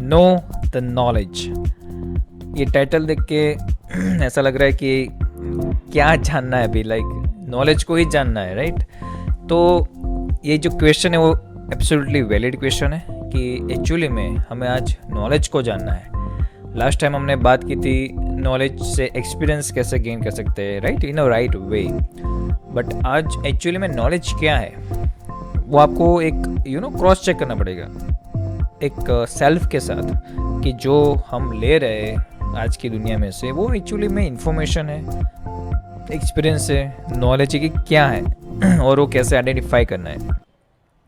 Know the knowledge. ये title देख के ऐसा लग रहा है कि क्या जानना है अभी, लाइक नॉलेज को ही जानना है, राइट? तो ये जो क्वेश्चन है वो एब्सोल्युटली वैलिड क्वेश्चन है कि एक्चुअली में हमें आज नॉलेज को जानना है। लास्ट टाइम हमने बात की थी नॉलेज से एक्सपीरियंस कैसे गेन कर सकते हैं, right, in a right way. But आज एक्चुअली में नॉलेज क्या है वो आपको एक क्रॉस चेक करना पड़ेगा एक सेल्फ के साथ, कि जो हम ले रहे हैं आज की दुनिया में से वो एक्चुअली में इंफॉर्मेशन है, एक्सपीरियंस है, नॉलेज है कि क्या है और वो कैसे आइडेंटिफाई करना है।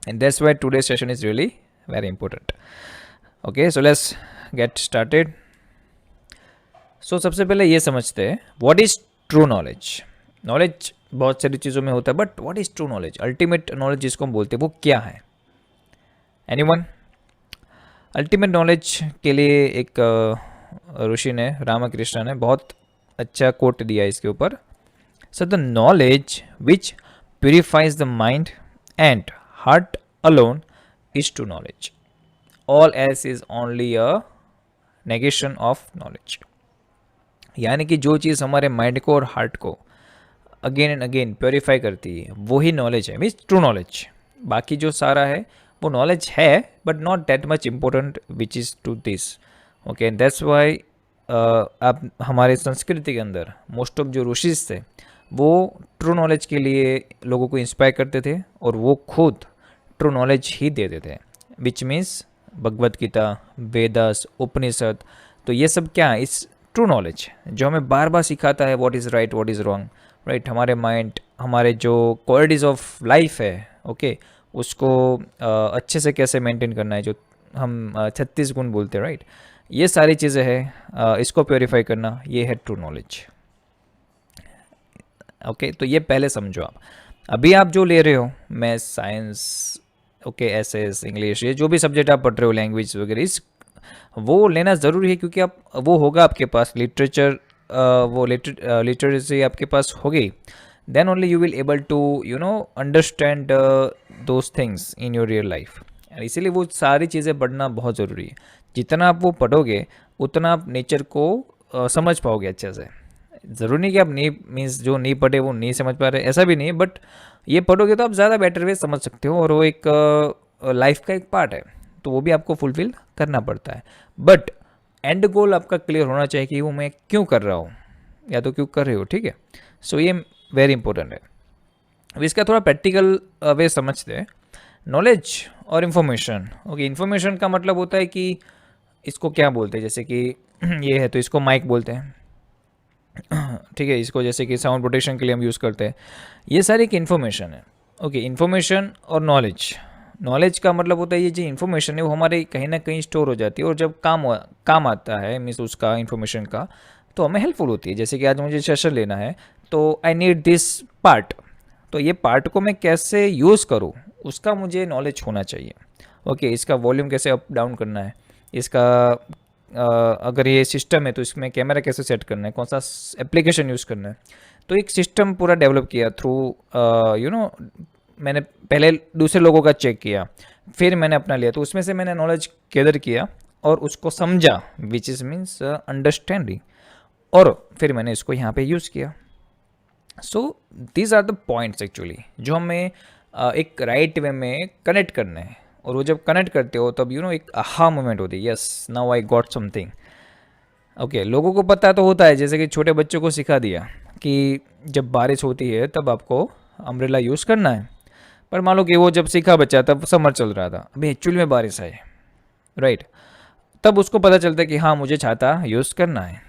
And that's why today session is really very important. Okay, so let's get started. So सबसे पहले ये समझते हैं what is true knowledge. Knowledge बहुत सारी चीज़ों में होता है, but what is true knowledge, ultimate knowledge जिसको हम बोलते हैं, वो क्या है? एनीवन? अल्टीमेट नॉलेज के लिए एक ऋषि ने, रामकृष्ण ने, बहुत अच्छा कोट दिया इसके ऊपर। So the knowledge which purifies the mind and heart alone is true knowledge, all else is only a negation of knowledge. यानी कि जो चीज़ हमारे माइंड को और हार्ट को अगेन एंड अगेन प्योरीफाई करती है वही नॉलेज है, मीन्स ट्रू नॉलेज। बाकी जो सारा है वो नॉलेज है, but not that much important which is to this. Okay, that's why आप हमारे संस्कृति के अंदर मोस्ट ऑफ जो ऋषिज थे वो ट्रू नॉलेज के लिए लोगों को इंस्पायर करते थे और वो खुद ट्रू नॉलेज ही देते थे, विच मीन्स भगवद गीता, वेदास, उपनिषद। तो ये सब क्या है? इस ट्रू नॉलेज जो हमें बार बार सिखाता है what is right, what is wrong, right. हमारे माइंड, हमारे जो क्वालिटीज़ ऑफ लाइफ है, ओके, उसको अच्छे से कैसे मेंटेन करना है, जो हम 36 गुण बोलते हैं, राइट। ये सारी चीज़ें हैं, इसको प्योरीफाई करना, ये है ट्रू नॉलेज। ओके, तो ये पहले समझो आप। अभी आप जो ले रहे हो, maths, science, okay, SS, English, ये जो भी सब्जेक्ट आप पढ़ रहे हो, लैंग्वेज वगैरह, इस वो लेना ज़रूरी है, क्योंकि आप वो होगा आपके पास लिटरेचर, वो लिटरेसी आपके पास होगी, then only you will able to understand those things in your real life. इसीलिए वो सारी चीज़ें पढ़ना बहुत ज़रूरी है। जितना आप वो पढ़ोगे उतना आप नेचर को समझ पाओगे अच्छे से। ज़रूरी नहीं कि आप नहीं, मीन्स जो नहीं पढ़े वो नहीं समझ पा रहे, ऐसा भी नहीं है, बट ये पढ़ोगे तो आप ज़्यादा बेटर वे समझ सकते हो, और वो एक लाइफ का एक पार्ट है, तो वो भी आपको फुलफिल करना पड़ता है। बट एंड गोल आपका क्लियर होना चाहिए कि वो मैं क्यों कर रहा हूँ, या तो क्यों कर रहे हो, ठीक है। सो ये वेरी इंपॉर्टेंट है। अब इसका थोड़ा प्रैक्टिकल वे समझते हैं। नॉलेज और इन्फॉर्मेशन। ओके, इन्फॉर्मेशन का मतलब होता है कि इसको क्या बोलते हैं, जैसे कि ये है तो इसको माइक बोलते हैं, ठीक है। इसको जैसे कि साउंड प्रोटेक्शन के लिए हम यूज़ करते हैं। ये सारी एक इन्फॉर्मेशन है। ओके, इन्फॉर्मेशन और नॉलेज। नॉलेज का मतलब होता है ये जो इन्फॉर्मेशन है वो हमारे कहीं ना कहीं स्टोर हो जाती है, और जब काम आता है, मीन्स उसका इन्फॉर्मेशन का, तो हमें हेल्पफुल होती है। जैसे कि आज मुझे सेशन लेना है तो आई नीड दिस पार्ट, तो ये पार्ट को मैं कैसे यूज़ करूँ उसका मुझे नॉलेज होना चाहिए। ओके, इसका वॉल्यूम कैसे अप डाउन करना है, इसका अगर ये सिस्टम है तो इसमें कैमरा कैसे सेट करना है, कौन सा एप्लीकेशन यूज़ करना है, तो एक सिस्टम पूरा डेवलप किया थ्रू मैंने पहले दूसरे लोगों का चेक किया, फिर मैंने अपना लिया, तो उसमें से मैंने नॉलेज गैदर किया और उसको समझा, विच इज़ मीन्स अंडरस्टैंडिंग, और फिर मैंने इसको यहाँ पे यूज़ किया। So these are the points actually जो हमें एक राइट वे में कनेक्ट करने हैं, और वो जब कनेक्ट करते हो तब एक आहा मोमेंट होती है, yes now I got something. Okay, लोगों को पता तो होता है, जैसे कि छोटे बच्चों को सिखा दिया कि जब बारिश होती है तब आपको अम्ब्रेला यूज़ करना है, पर मान लो कि वो जब सीखा बच्चा तब समर चल रहा था, अभी एक्चुअली में बारिश है, राइट, तब उसको पता चलता है कि हाँ मुझे छाता यूज़ करना है।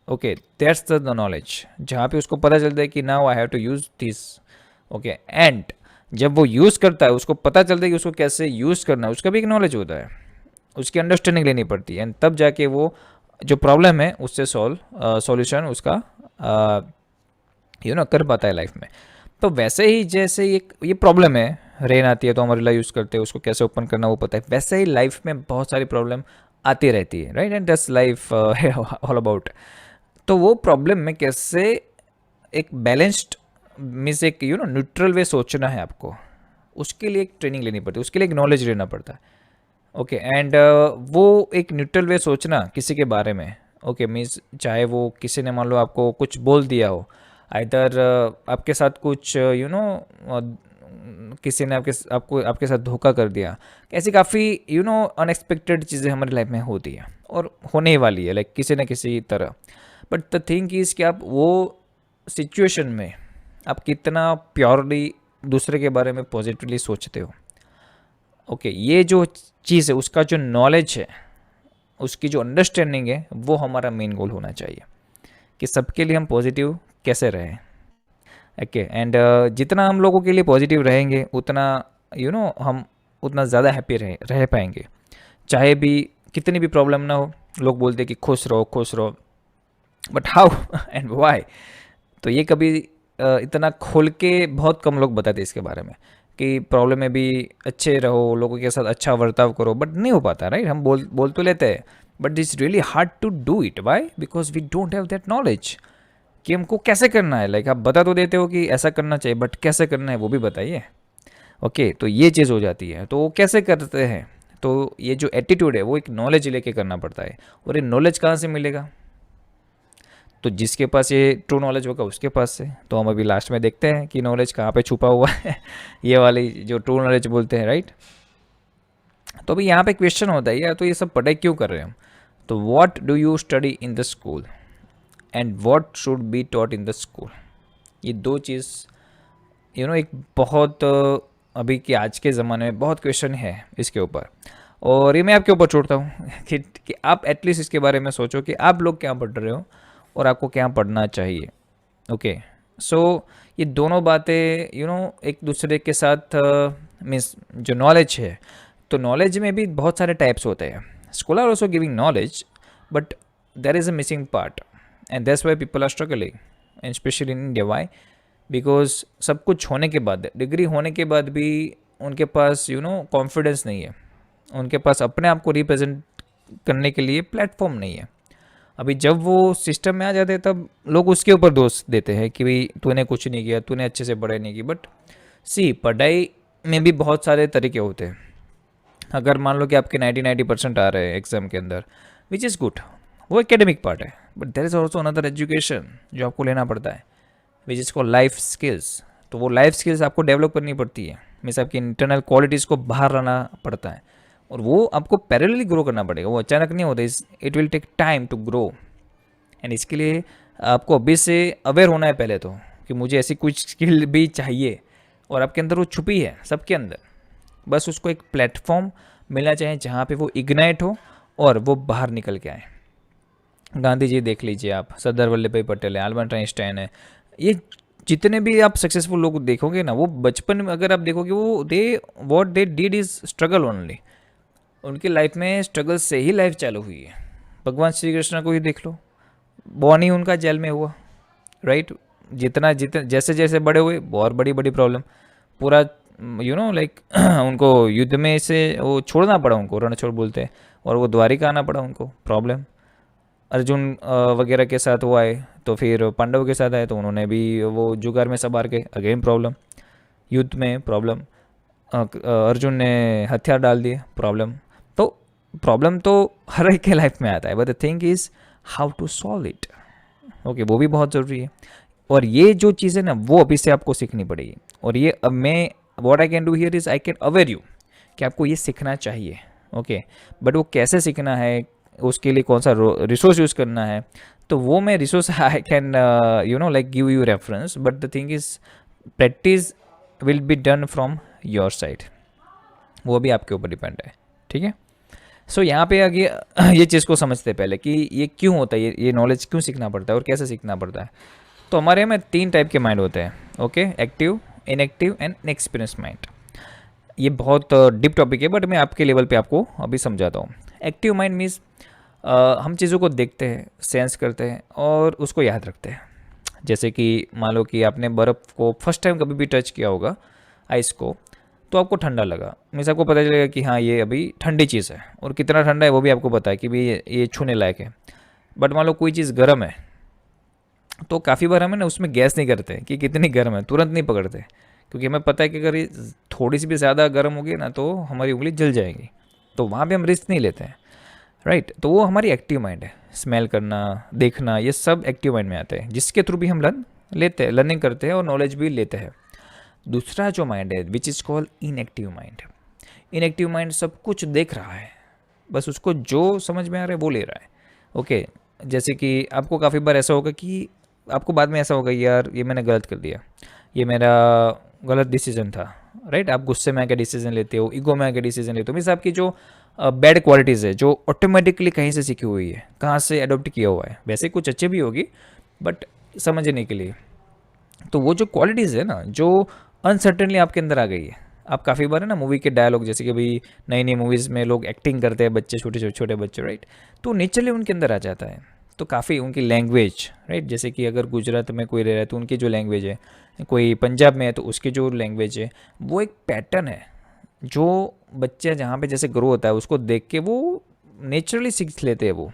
ओके, दैट्स द नॉलेज, जहाँ पे उसको पता चलता है कि now I have to use this. Okay, and जब वो यूज़ करता है उसको पता चलता है कि उसको कैसे यूज़ करना है, उसका भी एक नॉलेज होता है, उसकी अंडरस्टैंडिंग लेनी पड़ती है, एंड तब जाके वो जो प्रॉब्लम है उससे सॉल्यूशन उसका कर पाता है लाइफ में। तो वैसे ही जैसे ये प्रॉब्लम है, रेन आती है तो अम्ब्रेला यूज़ करते हैं, उसको कैसे ओपन करना वो पता है, वैसे ही लाइफ में बहुत सारी प्रॉब्लम आती रहती है, right, and that's life all about. तो वो प्रॉब्लम में कैसे एक बैलेंस्ड मीन्स एक न्यूट्रल वे सोचना है आपको, उसके लिए एक ट्रेनिंग लेनी पड़ती है, उसके लिए एक नॉलेज लेना पड़ता है। ओके एंड वो एक न्यूट्रल वे सोचना किसी के बारे में। ओके मीन्स चाहे वो किसी ने मान लो आपको कुछ बोल दिया हो, आइदर आपके साथ कुछ किसी ने आपके साथ धोखा कर दिया, ऐसी काफ़ी अनएक्सपेक्टेड चीज़ें हमारी लाइफ में होती है और होने ही वाली है लाइक किसी न किसी तरह। बट द थिंग इज़ कि आप वो सिचुएशन में आप कितना प्योरली दूसरे के बारे में पॉजिटिवली सोचते हो। ओके ये जो चीज़ है उसका जो नॉलेज है, उसकी जो अंडरस्टैंडिंग है, वो हमारा मेन गोल होना चाहिए कि सबके लिए हम पॉजिटिव कैसे रहें। ओके एंड जितना हम लोगों के लिए पॉजिटिव रहेंगे उतना हम उतना ज़्यादा हैप्पी रह पाएंगे। चाहे भी कितनी भी प्रॉब्लम ना हो, लोग बोलते हैं कि खुश रहो खुश रहो, बट हाउ एंड वाई, तो ये कभी इतना खोल के बहुत कम लोग बताते इसके बारे में कि प्रॉब्लम में भी अच्छे रहो, लोगों के साथ अच्छा बर्ताव करो, बट नहीं हो पाता राइट। हम बोल तो लेते हैं but it's really hard to do it. Why? Because we don't have that knowledge कि हमको कैसे करना है। लाइक आप बता तो देते हो कि ऐसा करना चाहिए, बट कैसे करना है वो भी बताइए। ओके तो ये चीज़ हो जाती है। तो वो कैसे करते हैं? तो ये जो एटीट्यूड है वो एक नॉलेज लेके करना पड़ता है। और ये नॉलेज कहाँ से मिलेगा? तो जिसके पास ये ट्रू नॉलेज होगा उसके पास से। तो हम अभी लास्ट में देखते हैं कि नॉलेज कहाँ पे छुपा हुआ है ये वाली जो ट्रू नॉलेज बोलते हैं राइट। तो अभी यहाँ पे क्वेश्चन होता है यार, तो ये सब पढ़ाई क्यों कर रहे हैं हम? तो what do you study in the school and what should be taught in the school, ये दो चीज़ एक बहुत अभी के आज के ज़माने में बहुत क्वेश्चन है इसके ऊपर। और ये मैं आपके ऊपर छोड़ता हूँ कि आप एटलीस्ट इसके बारे में सोचो कि आप लोग क्या पढ़ रहे हो और आपको क्या पढ़ना चाहिए। ओके सो ये दोनों बातें एक दूसरे के साथ मीन्स जो नॉलेज है, तो नॉलेज में भी बहुत सारे टाइप्स होते हैं। School are also giving knowledge but there is a missing part and that's why people are struggling and specially in India. Why? Because सब कुछ होने के बाद, डिग्री होने के बाद भी उनके पास कॉन्फिडेंस नहीं है, उनके पास अपने आप को रिप्रेजेंट करने के लिए प्लेटफॉर्म नहीं है। अभी जब वो सिस्टम में आ जाते हैं तब लोग उसके ऊपर दोष देते हैं कि भाई तूने कुछ नहीं किया, तूने अच्छे से पढ़ाई नहीं की। बट सी पढ़ाई में भी बहुत सारे तरीके होते हैं। अगर मान लो कि आपके 90% आ रहे हैं एग्ज़ाम के अंदर, विच इज़ गुड, वो एकेडमिक पार्ट है, but there is also another education जो आपको लेना पड़ता है which is called life skills. तो वो लाइफ स्किल्स आपको डेवलप करनी पड़ती है, मीन्स आपकी इंटरनल क्वालिटीज़ को बाहर लाना पड़ता है और वो आपको पैरेलली ग्रो करना पड़ेगा, वो अचानक नहीं होता। It will take time to grow and इसके लिए आपको अभी से अवेयर होना है पहले तो कि मुझे ऐसी कुछ स्किल भी चाहिए और आपके अंदर वो छुपी है सबके अंदर। बस उसको एक प्लेटफॉर्म मिलना चाहिए जहाँ पे वो इग्नाइट हो और वो बाहर निकल के आए। गांधी जी देख लीजिए आप, सरदार वल्लभ भाई पटेल है, अल्बर्ट आइंस्टाइन है, ये जितने भी आप सक्सेसफुल लोग देखोगे ना, वो बचपन में अगर आप देखोगे वो what they did is struggle only. उनकी लाइफ में स्ट्रगल से ही लाइफ चालू हुई है। भगवान श्री कृष्ण को ही देख लो, बॉर्न ही उनका जेल में हुआ राइट। जितना जैसे जैसे बड़े हुए बहुत बड़ी बड़ी प्रॉब्लम, पूरा लाइक उनको युद्ध में से वो छोड़ना पड़ा, उनको रणछोड़ बोलते हैं, और वो द्वारिका आना पड़ा उनको प्रॉब्लम। अर्जुन वगैरह के साथ वो आए तो फिर पांडव के साथ आए तो उन्होंने भी वो जुगार में सब हार गए, अगेन प्रॉब्लम, युद्ध में प्रॉब्लम, अर्जुन ने हथियार डाल दिए, प्रॉब्लम तो हर एक के लाइफ में आता है, but the thing is how to solve it. Okay वो भी बहुत ज़रूरी है। और ये जो चीज़ है ना वो अभी से आपको सीखनी पड़ेगी। और ये अब मैं what I can do here is I can aware you कि आपको ये सीखना चाहिए। ओके बट वो कैसे सीखना है, उसके लिए कौन सा रिसोर्स यूज़ करना है, तो वो मैं resource I can like give you reference, but the thing is practice will be done from your side, वो भी आपके ऊपर डिपेंड है। ठीक है सो यहाँ पे आगे ये चीज़ को समझते हैं पहले कि ये क्यों होता है, ये नॉलेज क्यों सीखना पड़ता है और कैसे सीखना पड़ता है। तो हमारे में 3 टाइप के माइंड होते हैं। Okay active, inactive and experience mind. ये बहुत डीप टॉपिक है बट मैं आपके लेवल पे आपको अभी समझाता हूँ। एक्टिव माइंड मीन्स हम चीज़ों को देखते हैं, सेंस करते हैं और उसको याद रखते हैं। जैसे कि मान लो कि आपने बर्फ़ को फर्स्ट टाइम कभी भी टच किया होगा, आइस को, तो आपको ठंडा लगा, मीन्स आपको पता चलेगा कि हाँ ये अभी ठंडी चीज़ है, और कितना ठंडा है वो भी आपको पता है कि भाई ये छूने लायक है। बट मान लो कोई चीज़ गर्म है तो काफ़ी बार हमें ना उसमें गैस नहीं करते कि कितनी गर्म है, तुरंत नहीं पकड़ते क्योंकि हमें पता है कि अगर ये थोड़ी सी भी ज़्यादा गर्म होगी ना तो हमारी उंगली जल जाएगी, तो वहाँ पे हम रिस्क नहीं लेते हैं, राइट। तो वो हमारी एक्टिव माइंड है, स्मेल करना, देखना, ये सब एक्टिव माइंड में आते हैं, जिसके थ्रू भी हम लर्निंग करते हैं और नॉलेज भी लेते हैं। दूसरा जो माइंड है which is called inactive mind. Inactive mind सब कुछ देख रहा है, बस उसको जो समझ में आ रहा है वो ले रहा है। ओके, जैसे कि आपको काफ़ी बार ऐसा होगा कि आपको बाद में ऐसा होगा यार ये मैंने गलत कर दिया, ये मेरा गलत डिसीजन था, राइट। आप गुस्से में आके डिसीजन लेते हो, ईगो में आके डिसीजन लेते हो, मीन्स आपकी जो बैड क्वालिटीज़ है जो ऑटोमेटिकली कहीं से सीखी हुई है, कहाँ से अडोप्ट किया हुआ है, वैसे कुछ अच्छे भी होगी बट समझने के लिए। तो वो जो क्वालिटीज़ है ना जो अनसर्टनली आपके अंदर आ गई है, आप काफ़ी बार है ना मूवी के डायलॉग, जैसे कि भाई नई नई मूवीज़ में लोग एक्टिंग करते हैं, बच्चे छोटे छोटे छोटे बच्चे, राइट, तो नेचुरली उनके अंदर आ जाता है। तो काफ़ी उनकी लैंग्वेज, राइट, जैसे कि अगर गुजरात में कोई रह रहा है तो उनकी जो लैंग्वेज है, कोई पंजाब में है तो उसकी जो लैंग्वेज है, वो एक पैटर्न है जो बच्चे जहाँ पे जैसे ग्रो होता है उसको देख के वो नेचुरली सीख लेते हैं वो।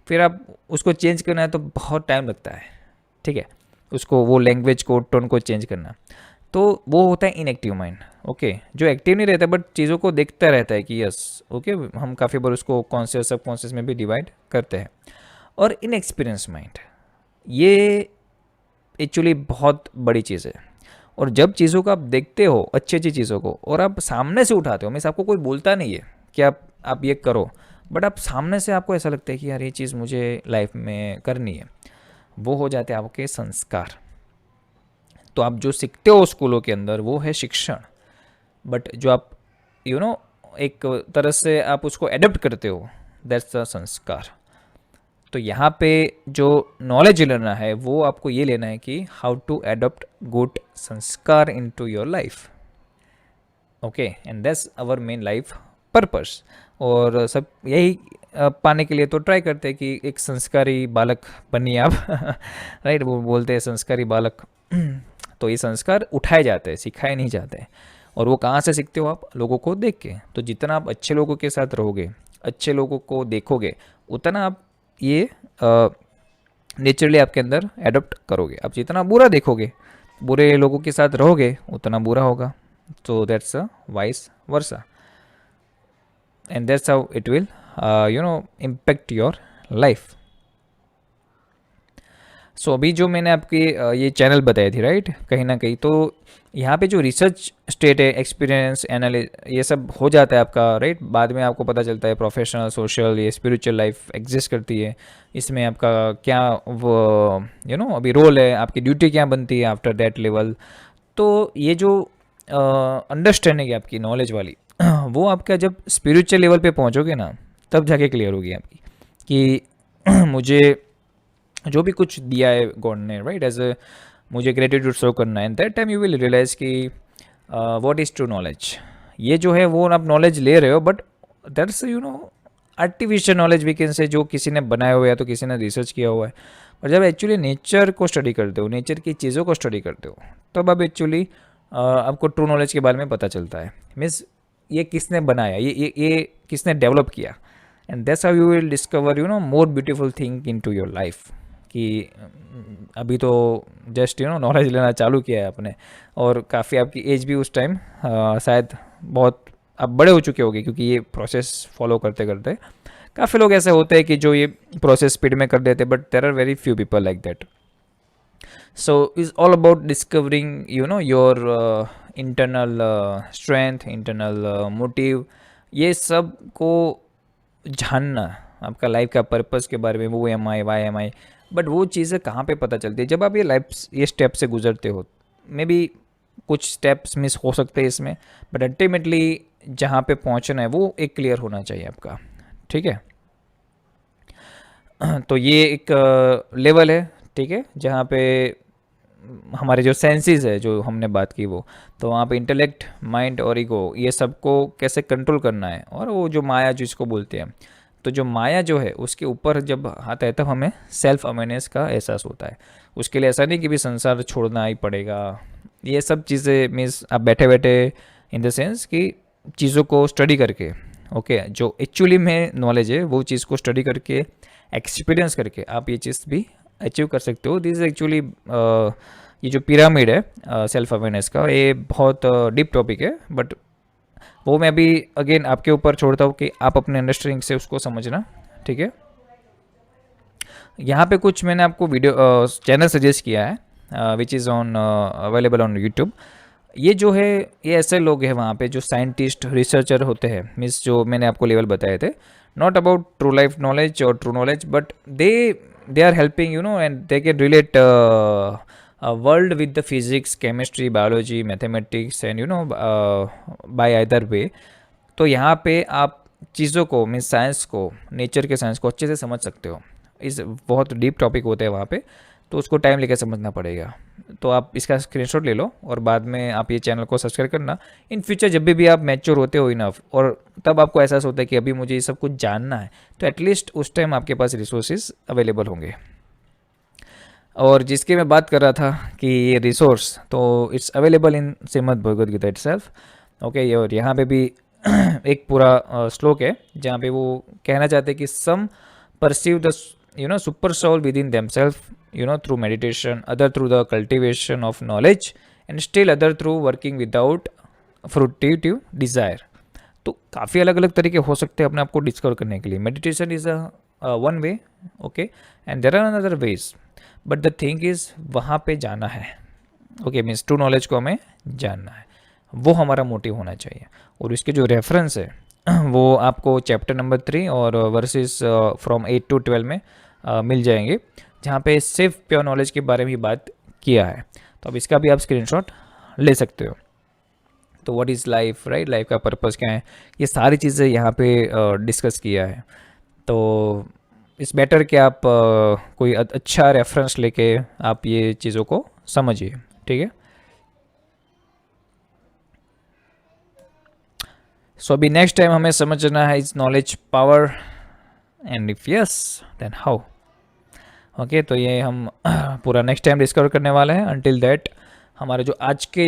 फिर आप उसको चेंज करना है तो बहुत टाइम लगता है, ठीक है, उसको वो लैंग्वेज को टोन को चेंज करना। तो वो होता है इनएक्टिव माइंड। ओके, जो एक्टिव नहीं रहता बट चीज़ों को देखता रहता है कि यस ओके, हम काफ़ी बार उसको कॉन्शियस सब कॉन्शियस में भी डिवाइड करते हैं। और इनएक्सपीरियंस माइंड, ये एक्चुअली बहुत बड़ी चीज़ है। और जब चीज़ों को आप देखते हो, अच्छी अच्छी चीज़ों को, और आप सामने से उठाते हो, मीन्स आपको कोई बोलता नहीं है कि आप ये करो, बट आप सामने से आपको ऐसा लगता है कि यार ये चीज़ मुझे लाइफ में करनी है, वो हो जाते हैं आपके संस्कार। तो आप जो सीखते हो स्कूलों के अंदर वो है शिक्षण, बट जो आप एक तरह से आप उसको एडप्ट करते हो, दैट्स द संस्कार। तो यहाँ पे जो नॉलेज लेना है वो आपको ये लेना है कि how to adapt good sanskar into your life. Okay, and that's our main life purpose. और सब यही पाने के लिए तो ट्राई करते हैं कि एक संस्कारी बालक बनिए आप राइट, वो बोलते हैं संस्कारी बालक तो ये संस्कार उठाए जाते हैं, सिखाए नहीं जाते हैं। और वो कहाँ से सीखते हो आप? लोगों को देख के। तो जितना आप अच्छे लोगों के साथ रहोगे, अच्छे लोगों को देखोगे, उतना आप ये नेचुरली आपके अंदर एडॉप्ट करोगे। आप जितना बुरा देखोगे, बुरे लोगों के साथ रहोगे, उतना बुरा होगा। तो that's a vice versa, and that's how it will impact your life. So अभी जो मैंने आपकी ये चैनल बताई थी, राइट, कहीं ना कहीं तो यहाँ पे जो रिसर्च स्टेट है, एक्सपीरियंस एनालिस, ये सब हो जाता है आपका, राइट। बाद में आपको पता चलता है प्रोफेशनल, सोशल, ये स्पिरिचुअल लाइफ एग्जिस्ट करती है, इसमें आपका क्या वो अभी रोल है, आपकी ड्यूटी क्या बनती है आफ्टर दैट लेवल। तो ये जो अंडरस्टैंडिंग है आपकी नॉलेज वाली वो आपका जब स्पिरिचुअल लेवल पे पहुँचोगे ना, तब जाके क्लियर होगी आपकी कि मुझे जो भी कुछ दिया है गॉड ने, राइट, एज ए मुझे ग्रेटिट्यूड शो करना है। And that time you will realise कि व्हाट इज़ ट्रू नॉलेज। ये जो है वो आप नॉलेज ले रहे हो, but that's artificial knowledge we can say, जो किसी ने बनाया हुआ है, तो किसी ने रिसर्च किया हुआ है। और जब एक्चुअली नेचर को स्टडी करते हो, नेचर की चीज़ों को स्टडी करते हो, तब अब एक्चुअली आपको ट्रू नॉलेज के बारे में पता चलता है। मीन्स ये किसने बनाया, ये किसने डेवलप किया। And that's how you will discover more beautiful thing into your life. कि अभी तो जस्ट नॉलेज लेना चालू किया है आपने, और काफ़ी आपकी एज भी उस टाइम शायद बहुत आप बड़े हो चुके होंगे, क्योंकि ये प्रोसेस फॉलो करते करते काफ़ी लोग ऐसे होते हैं कि जो ये प्रोसेस स्पीड में कर देते, but there are very few people like that. So is all about discovering your internal strength, internal motive, ये सब को जानना, आपका लाइफ का पर्पस के बारे में, वो am I why am I. But वो चीज़ें कहाँ पे पता चलती है? जब आप ये स्टेप से गुजरते हो। मे बी कुछ स्टेप्स मिस हो सकते हैं इसमें, बट अल्टीमेटली जहाँ पे पहुँचना है वो एक क्लियर होना चाहिए आपका, ठीक है। तो ये एक लेवल है, ठीक है, जहाँ पे हमारे जो सेंसेस है, जो हमने बात की वो, तो वहाँ पे इंटेलेक्ट, माइंड और ईगो, ये सबको कैसे कंट्रोल करना है। और वो जो माया जिसको बोलते हैं, तो जो माया जो है उसके ऊपर जब आता है तब हमें सेल्फ अवेयरनेस का एहसास होता है। उसके लिए ऐसा नहीं कि भी संसार छोड़ना ही पड़ेगा, ये सब चीज़ें मीन्स आप बैठे बैठे इन द सेंस कि चीज़ों को स्टडी करके, ओके, जो एक्चुअली में नॉलेज है वो चीज़ को स्टडी करके, एक्सपीरियंस करके आप ये चीज़ भी अचीव कर सकते हो। दिस इज एक्चुअली ये जो पिरामिड है सेल्फ अवेयरनेस का, ये बहुत डीप टॉपिक है, बट वो मैं अभी अगेन आपके ऊपर छोड़ता हूँ कि आप अपने अंडरस्टैंडिंग से उसको समझना, ठीक है। यहाँ पे कुछ मैंने आपको वीडियो चैनल सजेस्ट किया है which is on available on YouTube. ये जो है, ये ऐसे लोग हैं वहाँ पे जो साइंटिस्ट रिसर्चर होते हैं, मीन्स जो मैंने आपको लेवल बताए थे, not about true life knowledge और true knowledge, but they are helping you know and they can relate world with the physics, chemistry, biology, mathematics and you know by other way. तो यहाँ पे आप चीज़ों को, means science को, nature के science को अच्छे से समझ सकते हो। इस बहुत डीप टॉपिक होते हैं वहाँ पे, तो उसको टाइम लेकर समझना पड़ेगा। तो आप इसका स्क्रीनशॉट ले लो और बाद में आप ये चैनल को सब्सक्राइब करना। इन फ्यूचर जब भी आप मैच्योर होते हो इनफ, और तब आपको एहसास होता है कि अभी मुझे ये सब कुछ जानना है, तो एटलीस्ट उस टाइम आपके पास रिसोर्सेज अवेलेबल होंगे। और जिसकी मैं बात कर रहा था कि ये रिसोर्स, तो it's available in Shrimad Bhagavad Gita itself, okay. और यहाँ पे भी एक पूरा श्लोक है जहाँ पे वो कहना चाहते हैं कि some perceive the super soul within themselves through meditation, other through the cultivation of knowledge and still other through working without fruitive desire. तो काफ़ी अलग अलग तरीके हो सकते हैं अपने आप को डिस्कवर करने के लिए। Meditation is a one way, okay, and there are another ways, but the thing is वहाँ पे जाना है, ओके। मीन्स ट्रू नॉलेज को हमें जानना है, वो हमारा मोटिव होना चाहिए। और इसके जो रेफरेंस है वो आपको चैप्टर नंबर 3 और वर्सेस फ्रॉम 8 to 12 में मिल जाएंगे, जहाँ पे सिर्फ प्योर नॉलेज के बारे में ही बात किया है। तो अब इसका भी आप स्क्रीनशॉट ले सकते हो। तो what is life, right, life का पर्पस क्या है, ये सारी चीज़ें यहाँ पे डिस्कस किया है। तो इट्स बेटर कि आप कोई अच्छा रेफरेंस लेके आप ये चीज़ों को समझिए, ठीक है। सो अभी नेक्स्ट टाइम हमें समझना है is knowledge power, and if yes then how, okay. तो ये हम पूरा नेक्स्ट टाइम डिस्कवर करने वाले हैं। अंटिल दैट हमारे जो आज के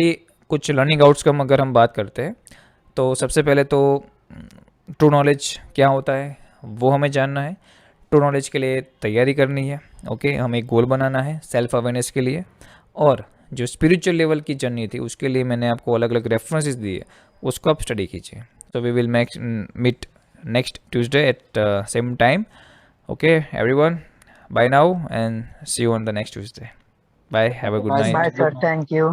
कुछ लर्निंग आउट्सकम अगर हम बात करते हैं, तो सबसे पहले तो ट्रू नॉलेज क्या होता है वो हमें जानना है। ट्रू नॉलेज के लिए तैयारी करनी है, ओके। हमें एक गोल बनाना है सेल्फ अवेयरनेस के लिए। और जो स्पिरिचुअल लेवल की जर्नी थी उसके लिए मैंने आपको अलग अलग रेफरेंसेस दिए, उसको आप स्टडी कीजिए। So we will meet next Tuesday at same time. Okay, everyone. Bye now and see you on the next Tuesday. Bye. Have a good Bye, night. sir. Thank you.